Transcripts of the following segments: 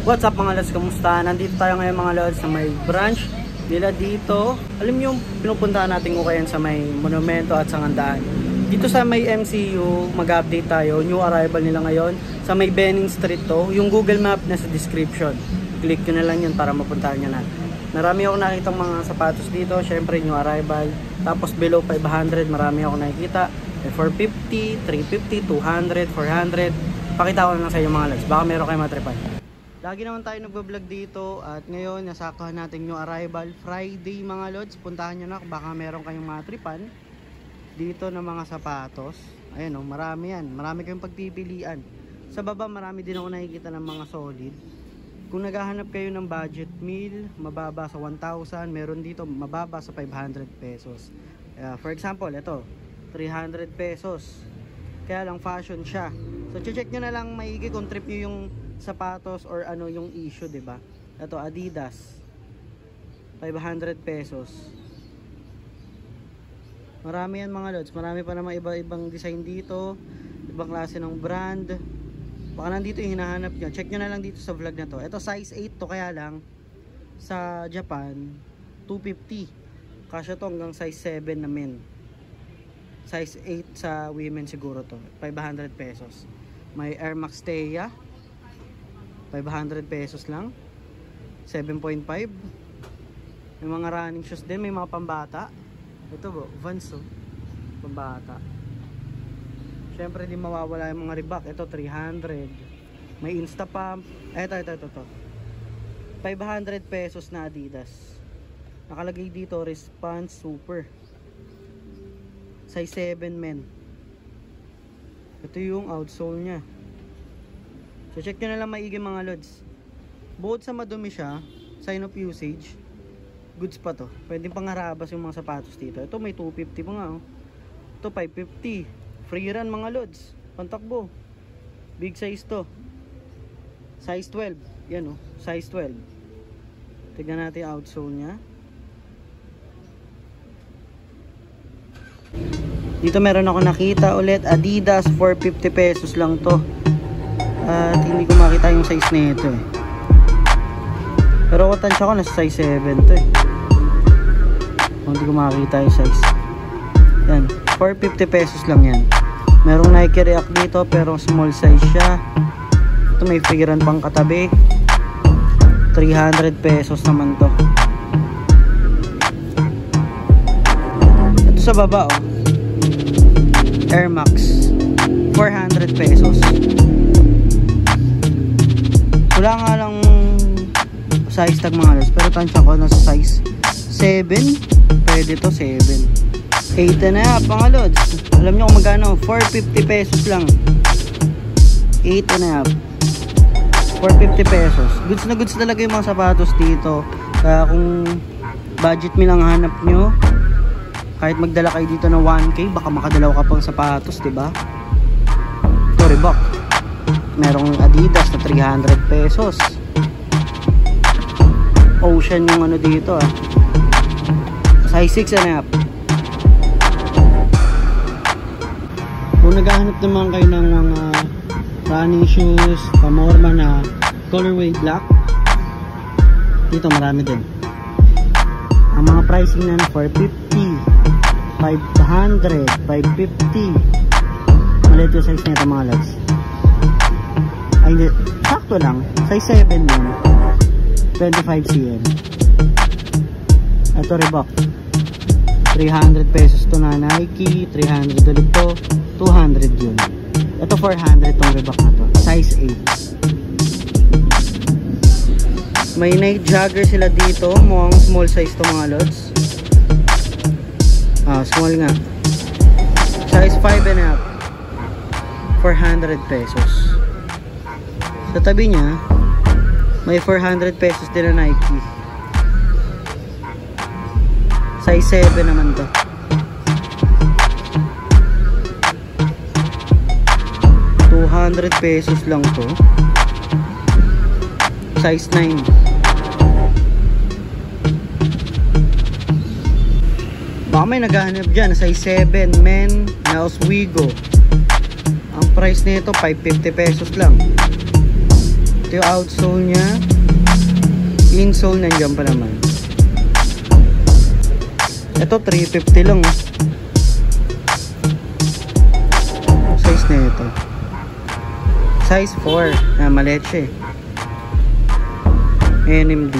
What's up mga lods, kamusta? Nandito tayo ngayon mga lods sa may branch nila dito. Alam nyo yung pinupuntahan natin ko kayan sa may monumento at sangandaan. Dito sa may MCU, mag-update tayo. New arrival nila ngayon sa may Benning Street to. Yung Google Map na sa description. Click nyo na lang yun para mapuntahan nyo na. Marami ako nakikita mga sapatos dito. Syempre new arrival. Tapos below 500 marami ako nakikita. 450, 350, 200, 400. Pakita ko na lang sa inyo mga lods. Baka meron kayo matripan. Lagi naman tayo nagbablog dito at ngayon nasakahan natin yung arrival Friday mga lods. Puntahan nyo na baka meron kayong matripan dito ng mga sapatos. Ayan o, marami yan. Marami kayong pagpipilian. Sa baba marami din ako nakikita ng mga solid. Kung naghahanap kayo ng budget meal, mababa sa 1,000. Meron dito mababa sa 500 pesos. For example, ito 300 pesos. Kaya lang fashion siya. So check nyo na lang maigi kung trip nyo yung sapatos or ano yung issue, diba? Ito Adidas 500 pesos. Marami yan mga lods. Marami pa naman iba-ibang design dito, ibang klase ng brand. Baka nandito yung hinahanap nyo. Check nyo na lang dito sa vlog na to. Ito size 8 to, kaya lang sa Japan 250. Kasya to hanggang size 7 na men. Size 8 sa women siguro to 500 pesos. May Air Max Thea 500 pesos lang. 7.5. May mga running shoes din. May mga pambata. Ito po, Vans oh. Pambata. Siyempre di mawawala yung mga Reebok. Ito 300. May Instapump. Ito. 500 pesos na Adidas. Nakalagay dito Response Super. Size 7 men. Ito yung outsole nya. So check nyo na lang maigi mga lods. Bukod sa madumi siya, sign of usage, goods pa to. Pwede pang harabas yung mga sapatos dito. Ito may 250 pa nga oh. Ito 550. Free run mga lods. Pantakbo. Big size to. Size 12. Yan oh, size 12. Tignan natin yung outsole nya. Dito meron ako nakita ulit Adidas, 450 pesos lang to. At hindi ko makita yung size nito eh. Pero katansya ko nasa size 7 to eh. Hindi ko makita yung size. Yan, 450 pesos lang yan. Merong Nike React dito pero small size siya. Ito may figuran pang katabi. 300 pesos naman to. Ito sa baba oh, Air Max 400 pesos. Wala nga lang size tag mga lods, pero tansya ko nasa size 7. Pwede to 7. 8 and a half mga lods. Alam nyo kung magkano? 450 pesos lang. 8 and a half 450 pesos. Goods na goods talaga yung mga sapatos dito. Kaya kung budget mo lang hanap nyo, kahit magdala kayo dito ng 1K, baka makadalaw ka pang sapatos, diba? Ito Reebok. Merong Adidas na 300 pesos. Ocean yung ano dito ah. Size 6 and a half. Kung naghahanap naman kayo ng mga running shoes, pamorma na colorway black, dito marami din. Ang mga pricing na 450, 500, 550. Maliit yung size nito mga lods. Ay hindi, sakto lang. Size 7 yun. 25 cm. Ito Reebok 300 pesos to na Nike. 300 ulit to. 200 yun. Ito 400 tong Reebok na to. Size 8. May Nike jogger sila dito. Mukhang small size to mga lods. Small nga. Size 5 and a half. 400 pesos. Sa tabi niya may 400 pesos din na Nike. Size 7 naman to. ₱200 lang to. Size 9. Baka may naghahanap dyan size 7 men na Oswego. Ang price nito 550 pesos lang. Ito yung outsole nya. Insole nandiyan pa naman. Ito 350 lang. Size na ito. Size 4. Maliit siya NMD.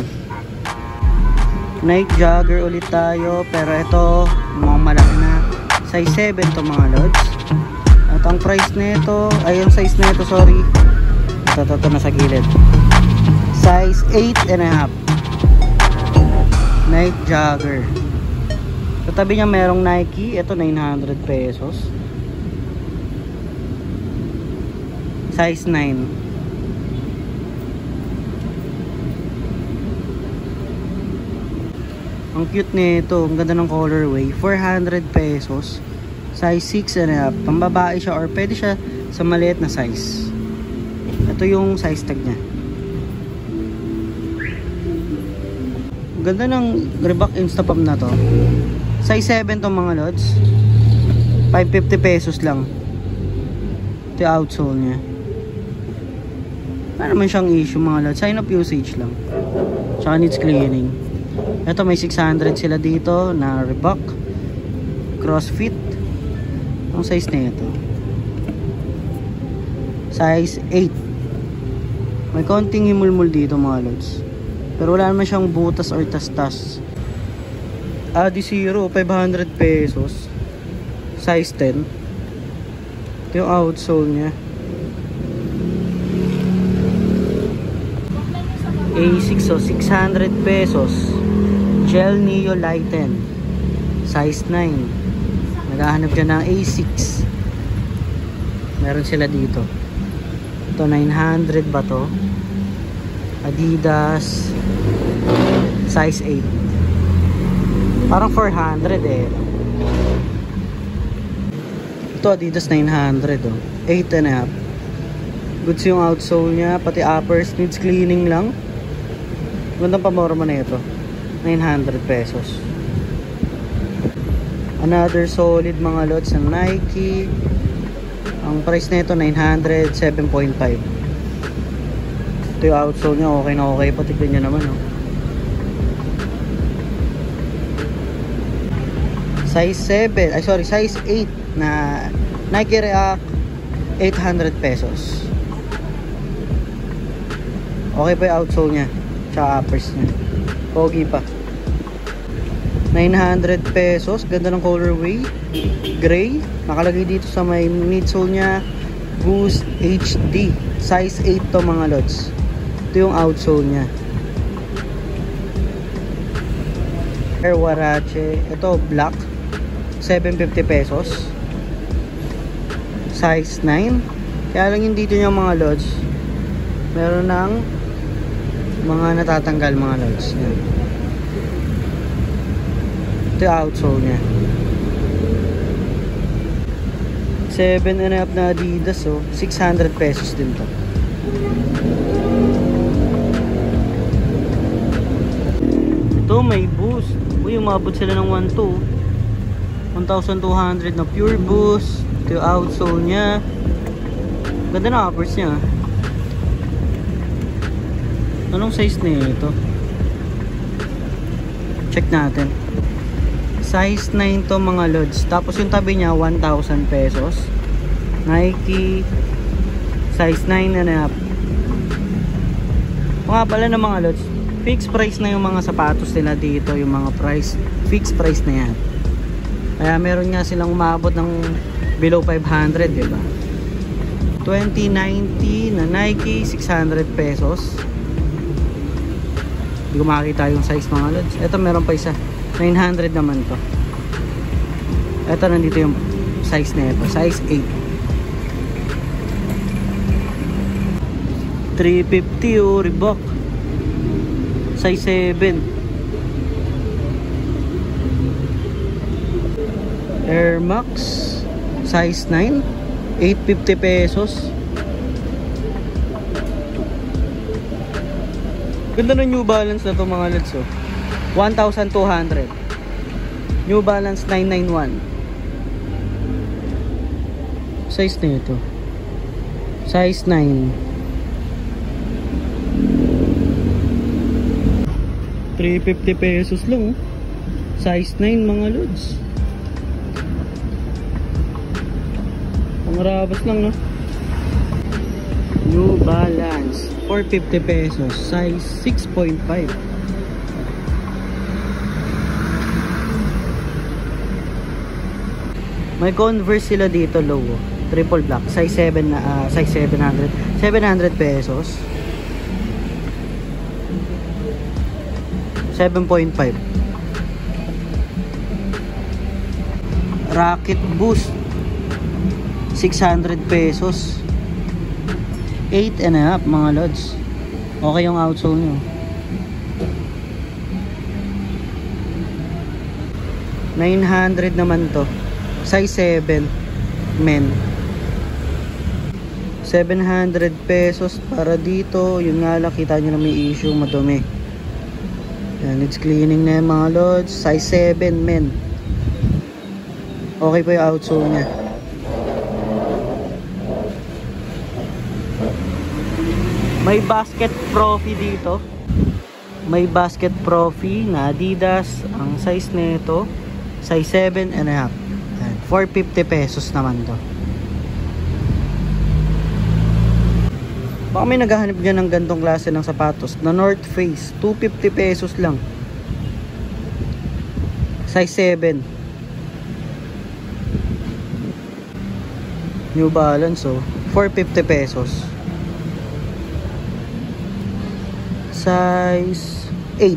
Nike Jogger ulit tayo. Pero ito mukhang malaki na. Size 7 to mga lods. At ang price nito, ay yung size nito, sorry. Ito na sa gilid. Size 8.5. Nike Jogger. Sa tabi niya merong Nike. Ito 900 pesos. Size 9. Ang cute nito. Ang ganda ng colorway. 400 pesos. Size 6.5. Pambabae siya or pwede siya sa maliit na size. Ito yung size tag niya. Ganda ng Reebok Instapump na to. Size 7 tong mga lods. 550 pesos lang. Ito yung outsole nya. Wala naman siyang issue mga lods. Sign of usage lang. Tsaka needs cleaning. Ito may 600 sila dito na Reebok CrossFit. Ang size na ito. Size 8. May konting himulmul dito mga lods. Pero wala naman siyang butas or tastas. Adizero 500 pesos. Size 10. Ito yung outsole nya. A6 o 600 pesos. Gel Neo Lighten. Size 9. Naghahanap dyan ng A6. Meron sila dito. Ito 900 ba to? Adidas. Size 8. Parang 400 eh. Ito Adidas 900 oh. 8.5. Goods yung outsole nya. Pati uppers needs cleaning lang. Gandang pamorma na ito. 900 pesos. Another solid mga lots ng Nike. Ang price na ito 900, 7.5. Ito yung outsole nya. Okay na okay. Patignan nyo naman oh. Size 7, ay sorry, size 8 na Nike React 800 pesos. Okay pa yung outsole nya. Tsaka uppers nya. Pogi pa. 900 pesos. Ganda ng colorway. Gray. Nakalagay dito sa may midsole nya. Boost HD. Size 8 to mga lods. Ito yung outsole nya. Air Warache. Ito black. 750 pesos. Size 9. Kaya lang yung dito yung mga lods. Meron ng mga natatanggal mga lods. Yan. Ito yung outsole nya. 7.5 na Adidas oh. 600 pesos din to. Ito may Boost. Uy, umabot sila ng 1.2. 1,200 na Pure Boost. Ito yung outsole nya. Ganda na uppers nya. Anong size na ito? Check natin. Size 9 to mga lods. Tapos yung tabi nya 1,000 pesos. Nike size 9.5. Mga pala ng mga lods, fixed price na yung mga sapatos nila dito. Yung mga price, fixed price na yan. Kaya meron nga silang umabot ng below 500, diba? 2090 na Nike, 600 pesos. Hindi ko makakita yung size mga lods. Ito meron pa isa, 900 naman to. Ito nandito yung size na ito, size 8. 350 oh, Reebok. Size 7. Air Max size 9, 850 pesos. Ganda ng New Balance na to mga lods oh. 1,200. New Balance 991. Size na ito. Size 9. 350 pesos lang, oh. Size 9 mga lods. Pangarabas lang, no? New Balance 450 pesos, size 6.5. May Converse sila dito low, oh. Triple black, size 7 na size 700 pesos. 7.5. Rocket Boost 600 pesos, 8.5 mga lods. Okay yung outsole nyo. 900 naman to, size 7 men. 700 pesos para dito. Yun nga lang, kita nyo na may issue, madumi. Yan, it's cleaning na yung mga lods. Size 7 men. Okay pa yung outsole nya. May Basket Profi dito. May Basket Profi na Adidas. Ang size nito size 7.5. 450 pesos naman to. Baka may naghahanap dyan ng gantong klase ng sapatos na North Face. 250 pesos lang. Size 7. New Balance, oh. 450 pesos. Size 8.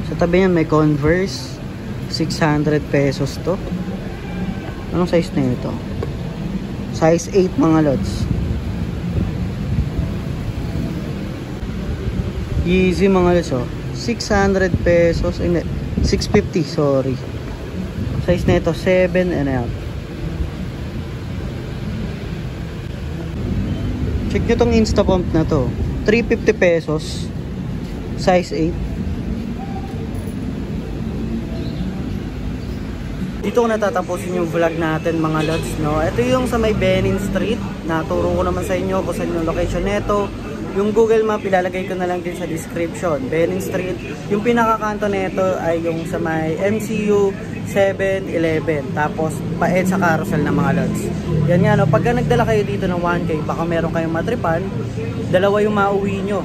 Sa tabi niyan may Converse. 600 pesos to. Anong size na ito? Size 8 mga lods. Yeezy mga lods, oh. 600 pesos. Hindi, 650, sorry. Size na ito 7.5. Check nyo tong Instapump na to. 350 pesos. Size 8. Dito ko natatapusin yung vlog natin mga lods, no? Ito yung sa may Benin Street. Naturo ko naman sa inyo kung saan yung location nito. Yung Google Map ilalagay ko na lang din sa description. Benin Street. Yung pinakakanto nito ay yung sa may MCU 7-Eleven. Tapos paed sa carousel na mga lods. Yan nga, no? Pagka nagdala kayo dito ng 1K, baka meron kayong matripan, dalawa yung mauwi nyo.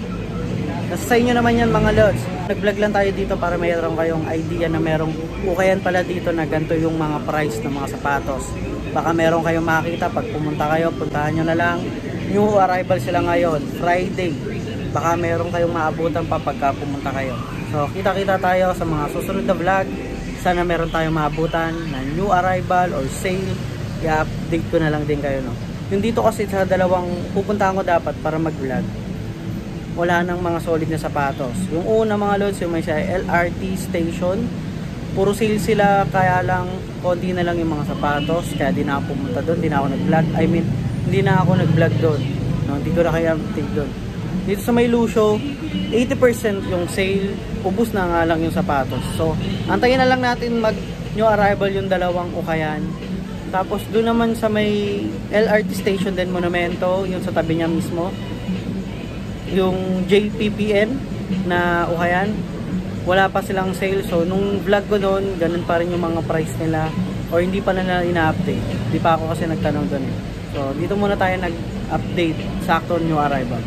Nasa sa inyo naman yan mga lods. Nag-vlog lang tayo dito para mayroon kayong idea na merong ukayan pala dito na ganito yung mga price ng mga sapatos. Baka meron kayong makita pag pumunta kayo, puntahan nyo na lang. New arrival sila ngayon, Friday. Baka meron kayong maabutan pa pagka pumunta kayo. So kita-kita tayo sa mga susunod na vlog. Sana meron tayong maabutan na new arrival or sale. I-update ko na lang din kayo, no? Yung dito kasi sa dalawang pupuntahan ko dapat para mag-vlog, wala nang mga solid na sapatos. Yung una mga lods, yung may siya LRT station, puro sale sila, kaya lang konti na lang yung mga sapatos, kaya di na ako pumunta doon, di na ako nag-vlog. I mean, hindi na ako nag-vlog doon, no? Hindi ko na kaya take doon. Dito sa may Lucio, 80% yung sale, ubus na nga lang yung sapatos. So antayin na lang natin mag new arrival yung dalawang ukayan. Tapos doon naman sa may LRT station din, Monumento, yung sa tabi niya mismo, yung JPPN na ukayan, wala pa silang sale. So nung vlog ko doon, ganun pa rin yung mga price nila, or hindi pa na ina-update. Hindi pa ako kasi nagtanong doon. So dito muna tayo nag-update sakto new arrival.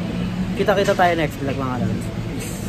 Kita-kita tayo next vlog mga lods. Peace.